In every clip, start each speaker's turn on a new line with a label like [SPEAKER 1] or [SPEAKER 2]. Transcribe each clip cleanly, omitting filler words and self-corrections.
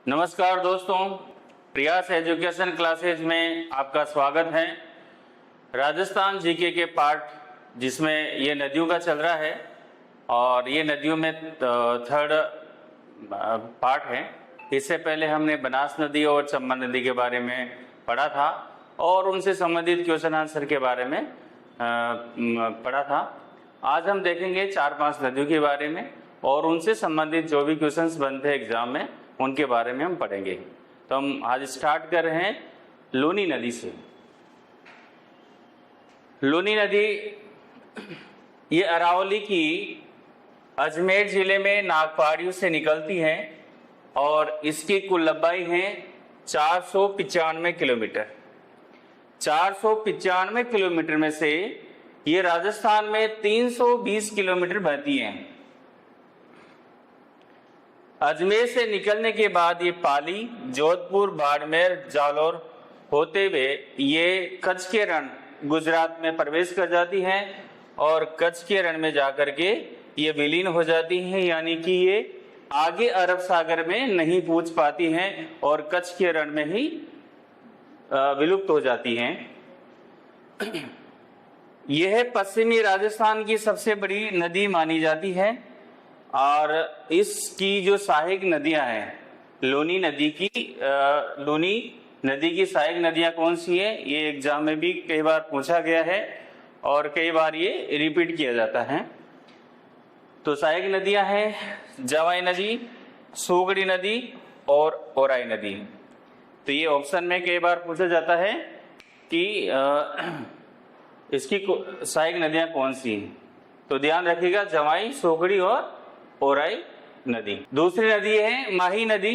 [SPEAKER 1] नमस्कार दोस्तों, प्रयास एजुकेशन क्लासेज में आपका स्वागत है। राजस्थान जीके के पार्ट जिसमें ये नदियों का चल रहा है और ये नदियों में थर्ड पार्ट है। इससे पहले हमने बनास नदी और चंबल नदी के बारे में पढ़ा था और उनसे संबंधित क्वेश्चन आंसर के बारे में पढ़ा था। आज हम देखेंगे 4-5 नदियों के बारे में और उनसे संबंधित जो भी क्वेश्चंस बनते हैं एग्जाम में उनके बारे में हम पढ़ेंगे। तो हम आज स्टार्ट कर रहे हैं लूनी नदी से। लूनी नदी ये अरावली की अजमेर जिले में नागपाड़ियों से निकलती है और इसकी कुल लंबाई है 495 किलोमीटर। 495 किलोमीटर में से ये राजस्थान में 320 किलोमीटर बहती है। अजमेर से निकलने के बाद ये पाली, जोधपुर, बाड़मेर, जालौर होते हुए ये कच्छ के रण गुजरात में प्रवेश कर जाती है और कच्छ के रण में जाकर के ये विलीन हो जाती है, यानी कि ये आगे अरब सागर में नहीं पहुंच पाती हैं और कच्छ के रण में ही विलुप्त हो जाती हैं। यह पश्चिमी राजस्थान की सबसे बड़ी नदी मानी जाती है और इसकी जो सहायक नदियां हैं, लूनी नदी की सहायक नदियां कौन सी है, ये एग्जाम में भी कई बार पूछा गया है और कई बार ये रिपीट किया जाता है। तो सहायक नदियां हैं जवाई नदी, सोगड़ी नदी और ओराई नदी। तो ये ऑप्शन में कई बार पूछा जाता है कि इसकी सहायक नदियां कौन सी हैं। तो ध्यान रखिएगा, जवाई, सोगड़ी और ओराई नदी। दूसरी नदी है माही नदी।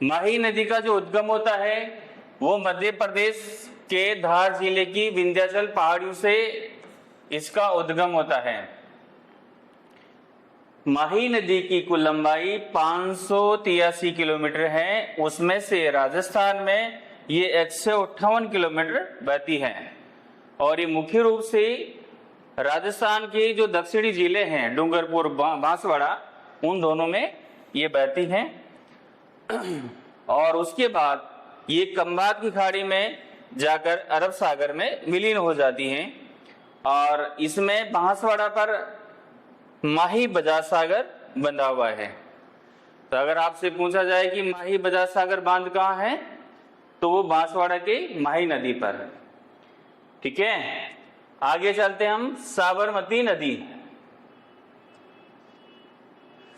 [SPEAKER 1] माही नदी का जो उद्गम होता है वो मध्य प्रदेश के धार जिले की विंध्याचल पहाड़ियों से इसका उद्गम होता है। माही नदी की कुल लंबाई 583 किलोमीटर है, उसमें से राजस्थान में ये 158 किलोमीटर बहती है और ये मुख्य रूप से राजस्थान के जो दक्षिणी जिले हैं डूंगरपुर, बांसवाड़ा, उन दोनों में ये बहती हैं और उसके बाद ये खंभात की खाड़ी में जाकर अरब सागर में विलीन हो जाती हैं और इसमें बांसवाड़ा पर माही बजाज सागर बंधा हुआ है। तो अगर आपसे पूछा जाए कि माही बजाज सागर बांध कहाँ है, तो वो बांसवाड़ा के माही नदी पर है। ठीक है, आगे चलते हम साबरमती नदी।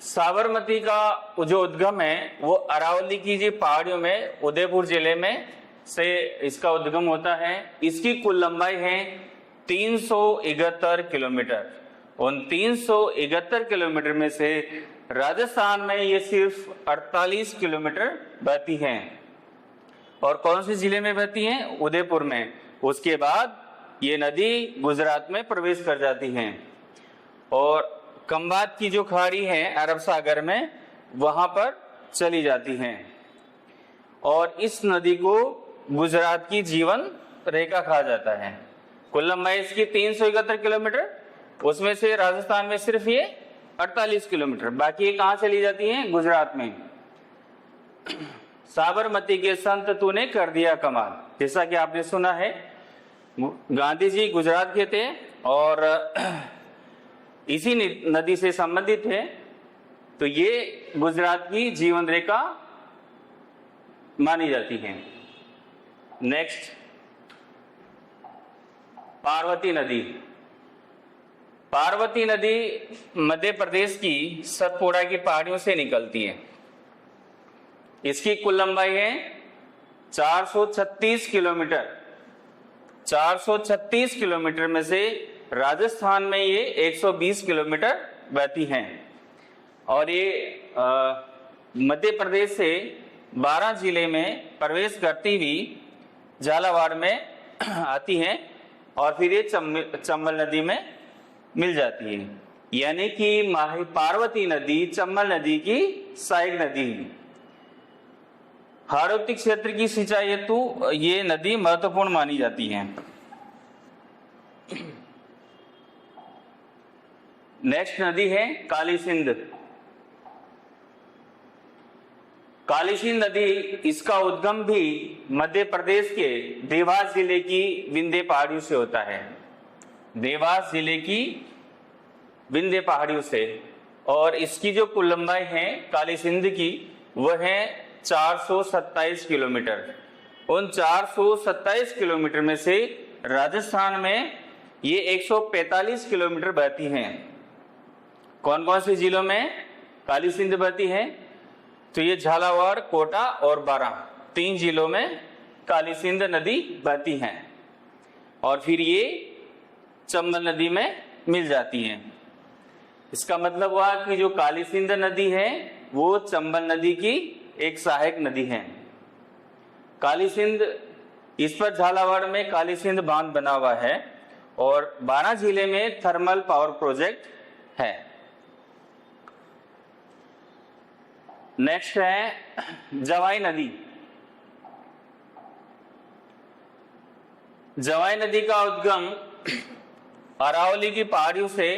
[SPEAKER 1] साबरमती का जो उद्गम है वो अरावली की जी पहाड़ियों में उदयपुर जिले में से इसका उद्गम होता है। इसकी कुल लंबाई है 371 किलोमीटर। उन 371 किलोमीटर में से राजस्थान में ये सिर्फ 48 किलोमीटर बहती हैं और कौन से जिले में बहती हैं? उदयपुर में। उसके बाद ये नदी गुजरात में प्रवेश कर जाती हैं और खंभात की जो खाड़ी है अरब सागर में, वहां पर चली जाती हैं और इस नदी को गुजरात की जीवन रेखा कहा जाता है। कुल लंबाई इसकी 371 किलोमीटर, उसमें से राजस्थान में सिर्फ ये 48 किलोमीटर, बाकी ये कहां चली जाती हैं? गुजरात में। साबरमती के संत तूने कर दिया कमाल, जैसा कि आपने सुना है, गांधी जी गुजरात के थे और इसी नदी से संबंधित थे। तो ये गुजरात की जीवन रेखा मानी जाती है। नेक्स्ट, पार्वती नदी। पार्वती नदी मध्य प्रदेश की सतपुड़ा की पहाड़ियों से निकलती है। इसकी कुल लंबाई है 436 किलोमीटर। 436 किलोमीटर में से राजस्थान में ये 120 किलोमीटर बहती हैं और ये मध्य प्रदेश से 12 जिले में प्रवेश करती हुई झालावाड़ में आती हैं और फिर ये चंबल नदी में मिल जाती है। यानी कि पार्वती नदी चंबल नदी की सहायक नदी है। हाड़ौती क्षेत्र की सिंचाई हेतु ये नदी महत्वपूर्ण मानी जाती है। नेक्स्ट नदी है काली सिंध। काली सिंध नदी, इसका उद्गम भी मध्य प्रदेश के देवास जिले की विंध्य पहाड़ियों से होता है। देवास जिले की विंध्य पहाड़ियों से। और इसकी जो कुल लंबाई है काली सिंध की, वह है 427 किलोमीटर। उन 427 किलोमीटर में से राजस्थान में ये 145 किलोमीटर बहती हैं। कौन कौन से जिलों में काली सिंध बहती है? तो ये झालावाड़, कोटा और बारां, 3 जिलों में काली सिंध नदी बहती हैं और फिर ये चंबल नदी में मिल जाती हैं। इसका मतलब हुआ कि जो काली सिंध नदी है वो चंबल नदी की एक सहायक नदी है। काली सिंध, इस पर झालावाड़ में काली सिंध बांध बना हुआ है और बारां जिले में थर्मल पावर प्रोजेक्ट है। नेक्स्ट है जवाई नदी। जवाई नदी का उद्गम अरावली की पहाड़ियों से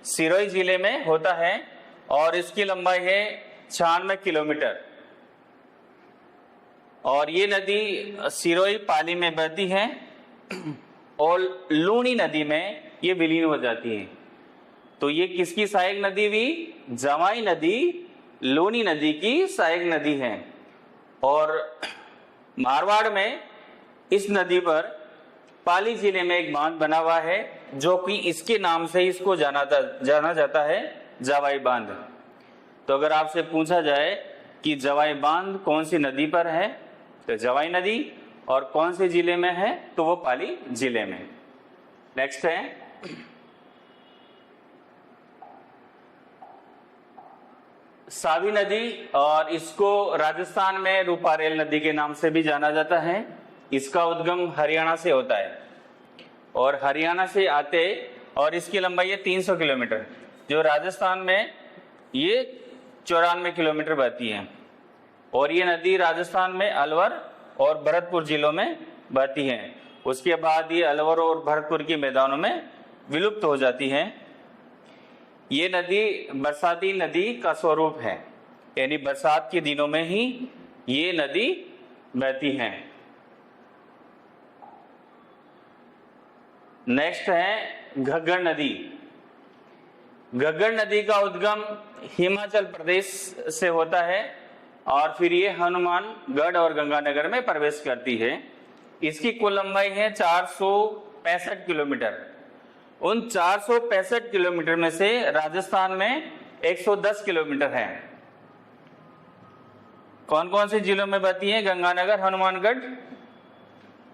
[SPEAKER 1] सिरोही जिले में होता है और इसकी लंबाई है 96 किलोमीटर। और ये नदी सिरोही पाली में बहती है और लूणी नदी में ये विलीन हो जाती है। तो ये किसकी सहायक नदी हुई? जवाई नदी लूणी नदी की सहायक नदी है। और मारवाड़ में इस नदी पर पाली जिले में एक बांध बना हुआ है जो कि इसके नाम से इसको जाना जाता है, जवाई बांध। तो अगर आपसे पूछा जाए कि जवाई बांध कौन सी नदी पर है, तो जवाई नदी, और कौन से जिले में है, तो वो पाली जिले में। नेक्स्ट है सावी नदी, और इसको राजस्थान में रूपारेल नदी के नाम से भी जाना जाता है। इसका उद्गम हरियाणा से होता है और हरियाणा से आते, और इसकी लंबाई है 300 किलोमीटर, जो राजस्थान में ये 94 किलोमीटर बहती है। और ये नदी राजस्थान में अलवर और भरतपुर जिलों में बहती है। उसके बाद ये अलवर और भरतपुर के मैदानों में विलुप्त हो जाती है। ये नदी बरसाती नदी का स्वरूप है, यानी बरसात के दिनों में ही ये नदी बहती है। नेक्स्ट है घग्गर नदी। घग्गर नदी का उद्गम हिमाचल प्रदेश से होता है और फिर ये हनुमानगढ़ और गंगानगर में प्रवेश करती है। इसकी कुल लंबाई है 465 किलोमीटर। उन 465 किलोमीटर में से राजस्थान में 110 किलोमीटर है। कौन कौन से जिलों में बहती है? गंगानगर, हनुमानगढ़,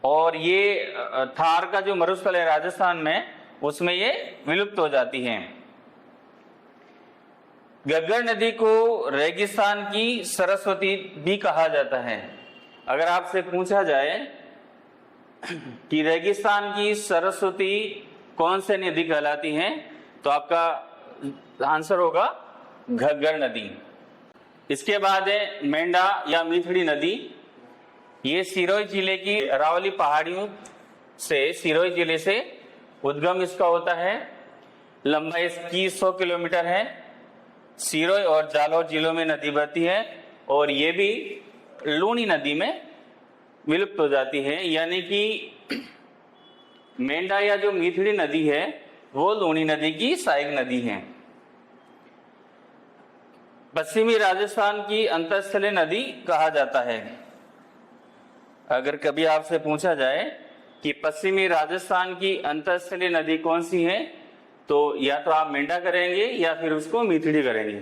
[SPEAKER 1] और ये थार का जो मरुस्थल है राजस्थान में, उसमें ये विलुप्त हो जाती है। घग्गर नदी को रेगिस्तान की सरस्वती भी कहा जाता है। अगर आपसे पूछा जाए कि रेगिस्तान की सरस्वती कौन से नदी कहलाती है, तो आपका आंसर होगा घग्गर नदी। इसके बाद है मेंढा या मिथड़ी नदी। ये सिरोही जिले की अरावली पहाड़ियों से, सिरोही जिले से उद्गम इसका होता है। लंबाई इसकी 100 किलोमीटर है। सिरोही और जालौर जिलों में नदी बहती है और ये भी लूणी नदी में विलुप्त हो जाती है। यानी कि मेंढा या जो मिथड़ी नदी है वो लूणी नदी की सहायक नदी है। पश्चिमी राजस्थान की अंतःस्थलीय नदी कहा जाता है। अगर कभी आपसे पूछा जाए कि पश्चिमी राजस्थान की अंतःस्थलीय नदी कौन सी है, तो या तो आप मेंढा करेंगे या फिर उसको मिथड़ी करेंगे,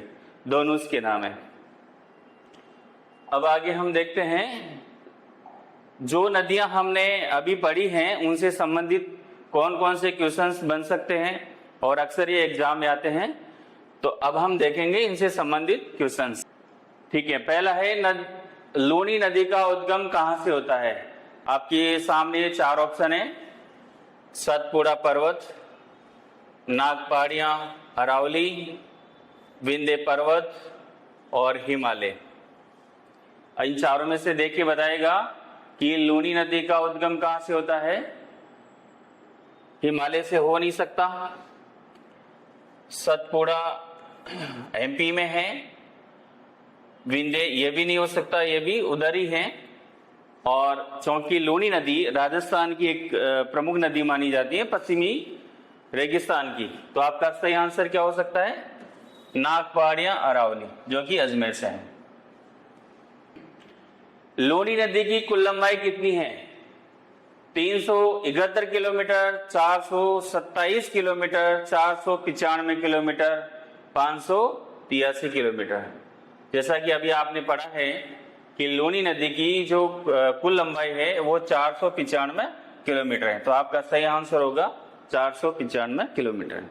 [SPEAKER 1] दोनों उसके नाम है। अब आगे हम देखते हैं जो नदियां हमने अभी पढ़ी हैं उनसे संबंधित कौन कौन से क्वेश्चंस बन सकते हैं और अक्सर ये एग्जाम में आते हैं। तो अब हम देखेंगे इनसे संबंधित क्वेश्चंस। ठीक है, पहला है लूणी नदी का उद्गम कहां से होता है। आपके सामने 4 ऑप्शन है: सतपुड़ा पर्वत, नागपहाड़ियां, अरावली, विंध्य पर्वत और हिमालय। इन चारों में से देख के बताएगा कि लूणी नदी का उद्गम कहां से होता है। हिमालय से हो नहीं सकता। सतपुड़ा एमपी में है, विंध्य ये भी नहीं हो सकता, ये भी उधर ही है। और चूंकि लूनी नदी राजस्थान की एक प्रमुख नदी मानी जाती है पश्चिमी रेगिस्तान की, तो आपका सही आंसर क्या हो सकता है? नाग पहाड़ियां अरावली, जो कि अजमेर से है। लूनी नदी की कुल लंबाई कितनी है? 371 किलोमीटर, 427 किलोमीटर, 495 किलोमीटर, 583 किलोमीटर। जैसा कि अभी आपने पढ़ा है कि लूनी नदी की जो कुल लंबाई है वो 495 किलोमीटर है, तो आपका सही आंसर होगा 495 किलोमीटर।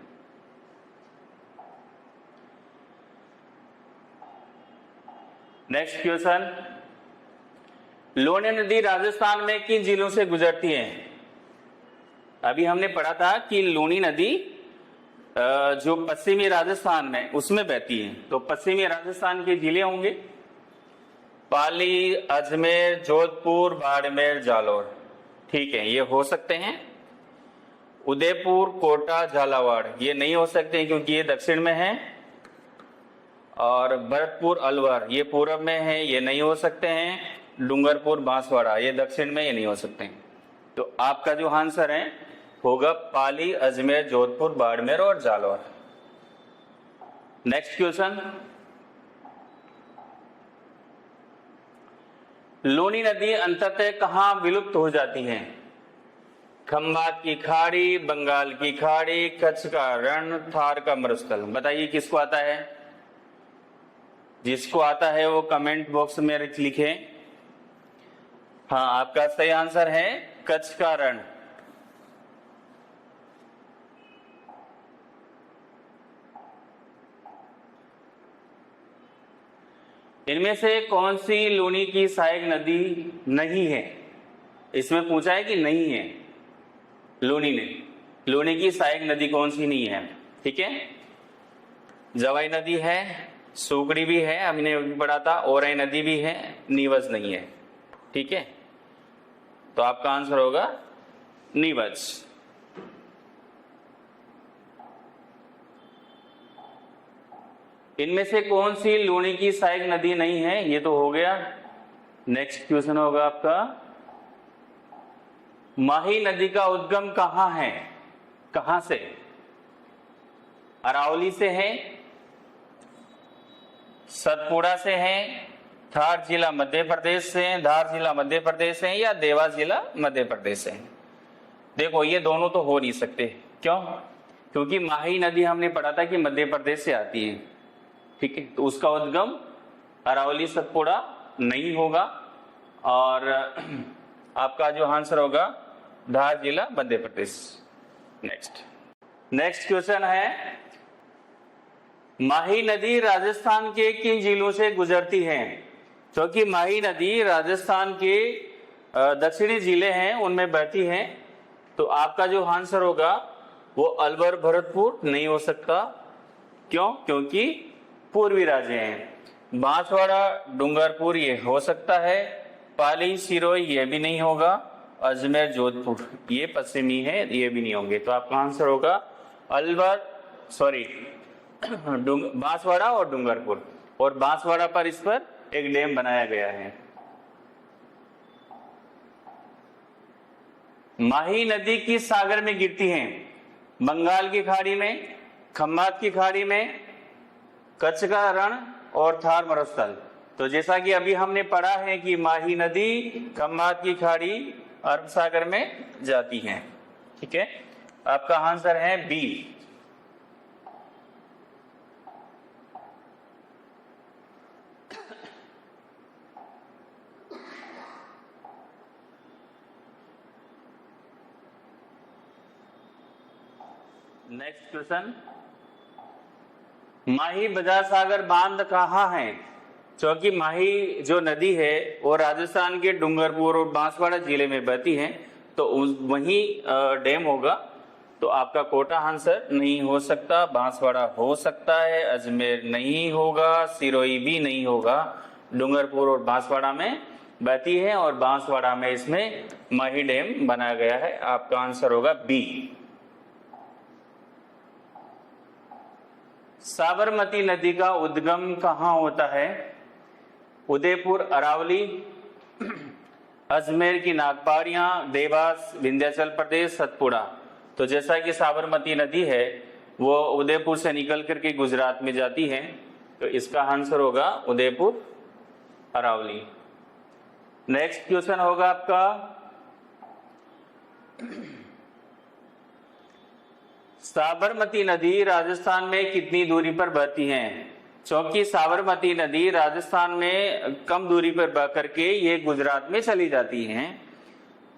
[SPEAKER 1] नेक्स्ट क्वेश्चन, लूनी नदी राजस्थान में किन जिलों से गुजरती है? अभी हमने पढ़ा था कि लूनी नदी जो पश्चिमी राजस्थान में उसमें बहती है, तो पश्चिमी राजस्थान के जिले होंगे पाली, अजमेर, जोधपुर, बाड़मेर, जालौर। ठीक है, ये हो सकते हैं। उदयपुर, कोटा, झालावाड़ ये नहीं हो सकते क्योंकि ये दक्षिण में है। और भरतपुर, अलवर ये पूर्व में है, ये नहीं हो सकते हैं। डूंगरपुर, बांसवाड़ा ये दक्षिण में, ये नहीं हो सकते हैं। तो आपका जो आंसर है होगा पाली, अजमेर, जोधपुर, बाड़मेर और जालौर। नेक्स्ट क्वेश्चन, लूनी नदी अंततः कहां विलुप्त हो जाती है? खंभात की खाड़ी, बंगाल की खाड़ी, कच्छ का रण, थार का मरुस्थल। बताइए किसको आता है? जिसको आता है वो कमेंट बॉक्स में लिखे। हाँ, आपका सही आंसर है कच्छ का रण। इनमें से कौन सी लूनी की सहायक नदी नहीं है? इसमें पूछा है कि नहीं है लूनी की सहायक नदी कौन सी नहीं है। ठीक है, जवाई नदी है, सुगड़ी भी है, हमने पढ़ा था, ओरई नदी भी है, नीवज नहीं है। ठीक है, तो आपका आंसर होगा नीवज। इनमें से कौन सी लूनी की सहायक नदी नहीं है? ये तो हो गया। नेक्स्ट क्वेश्चन होगा आपका, माही नदी का उद्गम कहां है? कहां से? अरावली से है, सतपुड़ा से है, थार जिला मध्य प्रदेश से है, धार जिला मध्य प्रदेश से है, या देवास जिला मध्य प्रदेश से है। देखो ये दोनों तो हो नहीं सकते। क्यों? क्योंकि माही नदी हमने पढ़ा था कि मध्य प्रदेश से आती है। ठीक है, तो उसका उद्गम अरावली सतपुड़ा नहीं होगा। और आपका जो आंसर होगा धार जिला मध्य प्रदेश। नेक्स्ट क्वेश्चन है, माही नदी राजस्थान के किन जिलों से गुजरती है? क्योंकि माही नदी राजस्थान के दक्षिणी जिले हैं उनमें बहती है, तो आपका जो आंसर होगा वो अलवर, भरतपुर नहीं हो सकता। क्यों? क्योंकि पूर्वी राज्य हैं। बांसवाड़ा, डूंगरपुर ये हो सकता है, पाली, सिरोही ये भी नहीं होगा, अजमेर, जोधपुर ये पश्चिमी है, ये भी नहीं होंगे। तो आपका आंसर होगा बांसवाड़ा और डूंगरपुर। और बांसवाड़ा पर इस पर एक डैम बनाया गया है। माही नदी किस सागर में गिरती है? बंगाल की खाड़ी में, खम्भात की खाड़ी में, कच्छ का रण और थार मरुस्थल। तो जैसा कि अभी हमने पढ़ा है कि माही नदी खम्भात की खाड़ी अरब सागर में जाती है। ठीक है, आपका आंसर है बी। नेक्स्ट क्वेश्चन, माही बजार सागर बांध कहाँ है? क्योंकि माही जो नदी है वो राजस्थान के डूंगरपुर और बांसवाड़ा जिले में बहती है, तो वहीं डैम होगा। तो आपका कोटा आंसर नहीं हो सकता, बांसवाड़ा हो सकता है, अजमेर नहीं होगा, सिरोही भी नहीं होगा। डूंगरपुर और बांसवाड़ा में बहती है और बांसवाड़ा में इसमें माही डैम बनाया गया है। आपका आंसर होगा बी। साबरमती नदी का उद्गम कहाँ होता है? उदयपुर अरावली, अजमेर की नागपाड़ियां, देवास, विंध्याचल प्रदेश, सतपुड़ा। तो जैसा कि साबरमती नदी है वो उदयपुर से निकल करके गुजरात में जाती है, तो इसका आंसर होगा उदयपुर अरावली। नेक्स्ट क्वेश्चन होगा आपका, साबरमती नदी राजस्थान में कितनी दूरी पर बहती है? क्योंकि साबरमती नदी राजस्थान में कम दूरी पर बह करके ये गुजरात में चली जाती है,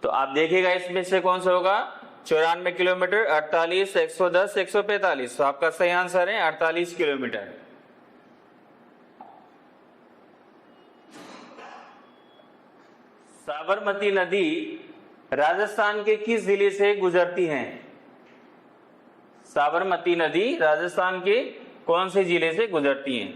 [SPEAKER 1] तो आप देखिएगा इसमें से कौन सा होगा। 94 किलोमीटर, 48, 110, 145। तो आपका सही आंसर है 48 किलोमीटर। साबरमती नदी राजस्थान के किस जिले से गुजरती है? साबरमती नदी राजस्थान के कौन से जिले से गुजरती है?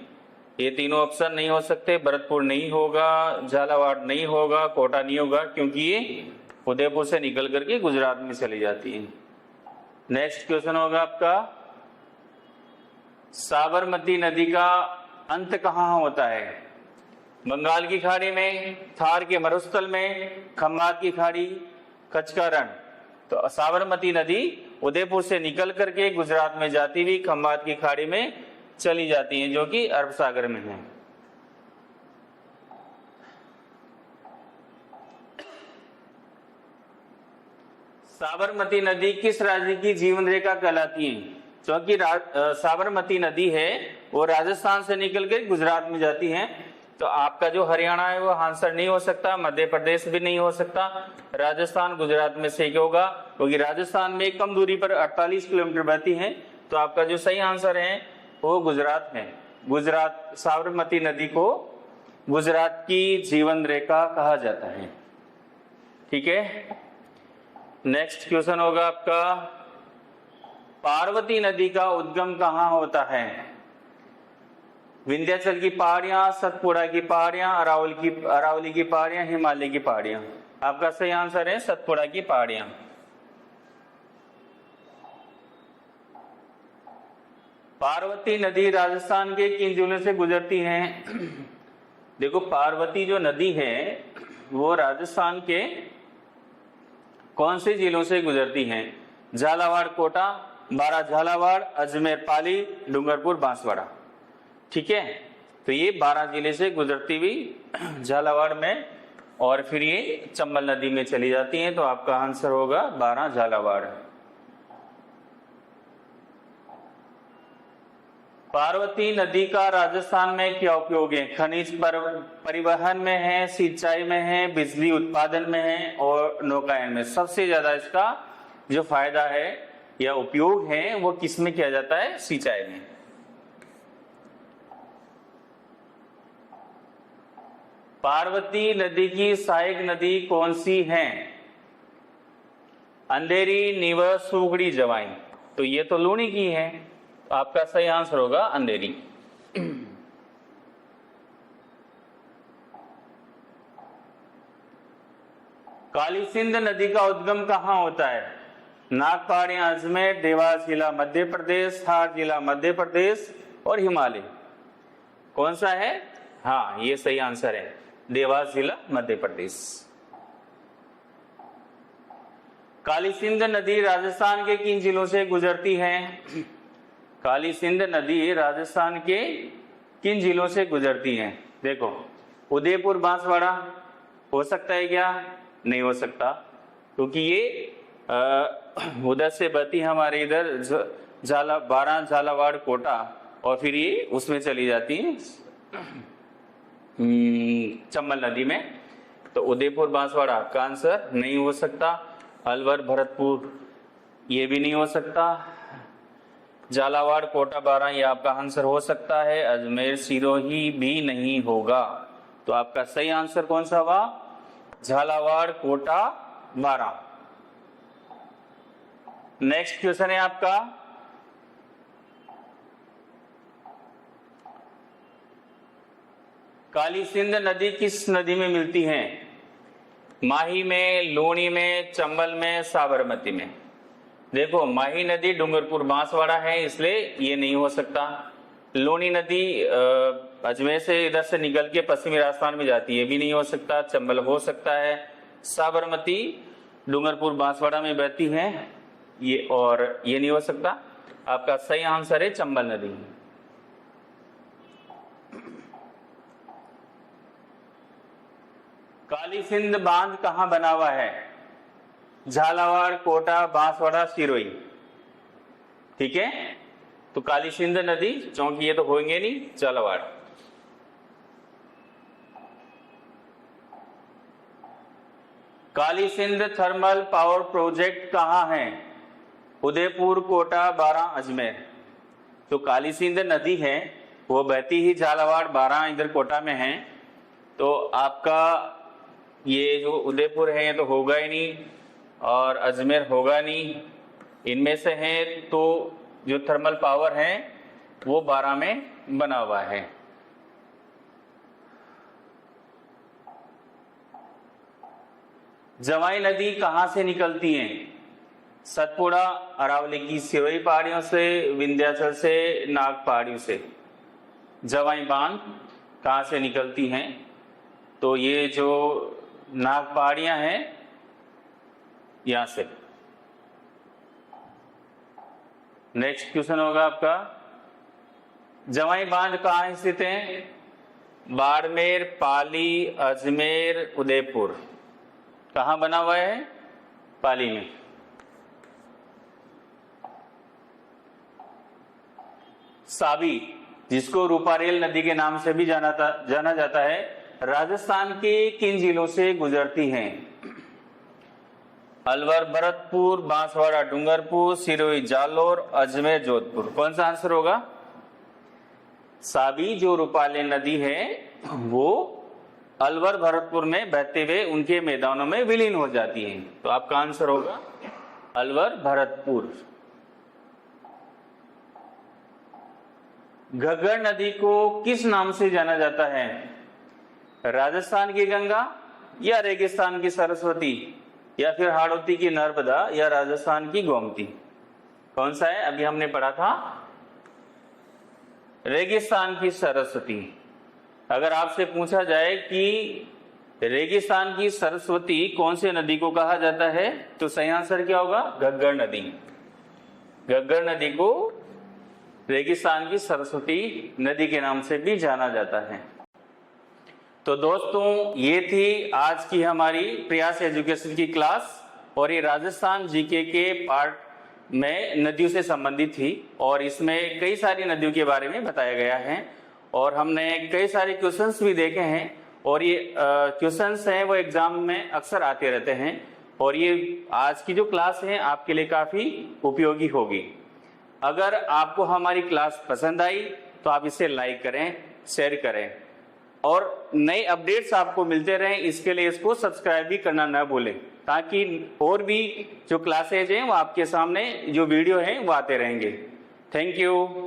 [SPEAKER 1] ये तीनों ऑप्शन नहीं हो सकते। भरतपुर नहीं होगा, झालावाड़ नहीं होगा, कोटा नहीं होगा, क्योंकि ये उदयपुर से निकल करके गुजरात में चली जाती है। नेक्स्ट क्वेश्चन होगा आपका, साबरमती नदी का अंत कहाँ होता है? बंगाल की खाड़ी में, थार के मरुस्थल में, खंबात की खाड़ी, कच्छ का रण। तो साबरमती नदी उदयपुर से निकल करके गुजरात में जाती हुई खंबात की खाड़ी में चली जाती है, जो कि अरब सागर में है। साबरमती नदी किस राज्य की जीवन रेखा कहलाती है? क्योंकि साबरमती नदी है वो राजस्थान से निकल के गुजरात में जाती है, तो आपका जो हरियाणा है वो आंसर नहीं हो सकता, मध्य प्रदेश भी नहीं हो सकता, राजस्थान गुजरात में से होगा, क्योंकि राजस्थान में कम दूरी पर 48 किलोमीटर बहती है। तो आपका जो सही आंसर है वो गुजरात है। गुजरात, साबरमती नदी को गुजरात की जीवन रेखा कहा जाता है। ठीक है, नेक्स्ट क्वेश्चन होगा आपका, पार्वती नदी का उद्गम कहाँ होता है? विंध्याचल की पहाड़ियां, सतपुड़ा की पहाड़ियां, अरावली की पहाड़ियां, हिमालय की पहाड़ियां। आपका सही आंसर है सतपुड़ा की पहाड़ियां। पार्वती नदी राजस्थान के किन जिलों से गुजरती है? देखो, पार्वती जो नदी है वो राजस्थान के कौन से जिलों से गुजरती है? झालावाड़ कोटा, बारा झालावाड़, अजमेर पाली, डूंगरपुर बांसवाड़ा। ठीक है, तो ये 12 जिले से गुजरती हुई झालावाड़ में और फिर ये चंबल नदी में चली जाती हैं, तो आपका आंसर होगा 12 झालावाड़। पार्वती नदी का राजस्थान में क्या उपयोग है? खनिज परिवहन में है, सिंचाई में है, बिजली उत्पादन में है और नौकायन में। सबसे ज्यादा इसका जो फायदा है या उपयोग है वो किस में किया जाता है? सिंचाई में। पार्वती नदी की सहायक नदी कौन सी है? अंधेरी, नीवर, सुगड़ी, जवाई। तो ये तो लूनी की है, आपका सही आंसर होगा अंधेरी। काली सिंध नदी का उद्गम कहाँ होता है? नागपाड़ियां, अजमेर, देवास जिला मध्य प्रदेश, थार जिला मध्य प्रदेश और हिमालय। कौन सा है? हाँ, ये सही आंसर है, देवास जिला मध्य प्रदेश। काली सिंध नदी राजस्थान के किन जिलों से गुजरती है? काली सिंध नदी राजस्थान के किन जिलों से गुजरती है? देखो, उदयपुर बांसवाड़ा हो सकता है क्या? नहीं हो सकता, क्योंकि ये उधर से बहती है हमारे इधर बारा, झालावाड़, कोटा और फिर ये उसमें चली जाती है चंबल नदी में। तो उदयपुर बांसवाड़ा आपका आंसर नहीं हो सकता। अलवर, भरतपुर ये भी नहीं हो सकता। झालावाड़, कोटा, बारा ये आपका आंसर हो सकता है। अजमेर, सिरोही भी नहीं होगा। तो आपका सही आंसर कौन सा हुआ? झालावाड़, कोटा, बारा। नेक्स्ट क्वेश्चन है आपका, काली सिंध नदी किस नदी में मिलती है? माही में, लूणी में, चंबल में, साबरमती में। देखो, माही नदी डूंगरपुर बांसवाड़ा है, इसलिए ये नहीं हो सकता। लूणी नदी अजमेर से इधर से निकल के पश्चिमी राजस्थान में जाती है, ये भी नहीं हो सकता। चंबल हो सकता है। साबरमती डूंगरपुर बांसवाड़ा में बहती है, ये और ये नहीं हो सकता। आपका सही आंसर है चंबल नदी। काली सिंध बांध कहां बना हुआ है? झालावाड़, कोटा, बांसवाड़ा, सिरोही। ठीक है, तो काली सिंध नदी, क्योंकि ये तो होंगे नहीं, Jhalawar. Kali Sindh thermal power project कहां है? उदयपुर, कोटा, बारां, अजमेर। तो काली सिंध नदी है वो बहती ही झालावाड़, बारां इधर कोटा में है। तो आपका ये जो उदयपुर है ये तो होगा ही नहीं, और अजमेर होगा नहीं। इनमें से है तो जो थर्मल पावर है वो बारां में बना हुआ है। जवाई नदी कहां से निकलती है? सतपुड़ा, अरावली की सिरोही पहाड़ियों से, विंध्याचल से, नाग पहाड़ियों से। जवाई बांध कहां से निकलती हैं? तो ये जो नाग पहाड़ियां हैं यहां से। नेक्स्ट क्वेश्चन होगा आपका, जवाई बांध कहां स्थित है? बाड़मेर, पाली, अजमेर, उदयपुर। कहां बना हुआ है? पाली में। साबी, जिसको रूपारेल नदी के नाम से भी जाना जाता है, राजस्थान के किन जिलों से गुजरती हैं? अलवर, भरतपुर, बांसवाड़ा, डूंगरपुर, सिरोही, जालोर, अजमेर, जोधपुर। कौन सा आंसर होगा? साबी जो रूपारेल नदी है वो अलवर, भरतपुर में बहते हुए उनके मैदानों में विलीन हो जाती है। तो आपका आंसर होगा अलवर, भरतपुर। घग्गर नदी को किस नाम से जाना जाता है? राजस्थान की गंगा, या रेगिस्तान की सरस्वती, या फिर हाड़ौती की नर्मदा, या राजस्थान की गोमती। कौन सा है? अभी हमने पढ़ा था रेगिस्तान की सरस्वती। अगर आपसे पूछा जाए कि रेगिस्तान की सरस्वती कौन से नदी को कहा जाता है, तो सही आंसर क्या होगा? घग्गर नदी। घग्गर नदी को रेगिस्तान की सरस्वती नदी के नाम से भी जाना जाता है। तो दोस्तों, ये थी आज की हमारी प्रयास एजुकेशन की क्लास, और ये राजस्थान जीके के पार्ट में नदियों से संबंधित थी, और इसमें कई सारी नदियों के बारे में बताया गया है, और हमने कई सारे क्वेश्चंस भी देखे हैं, और ये क्वेश्चंस हैं वो एग्जाम में अक्सर आते रहते हैं, और ये आज की जो क्लास है आपके लिए काफी उपयोगी होगी। अगर आपको हमारी क्लास पसंद आई तो आप इसे लाइक करें, शेयर करें, और नए अपडेट्स आपको मिलते रहें, इसके लिए इसको सब्सक्राइब भी करना न भूलें, ताकि और भी जो क्लासेज हैं वो आपके सामने जो वीडियो हैं वो आते रहेंगे। Thank you.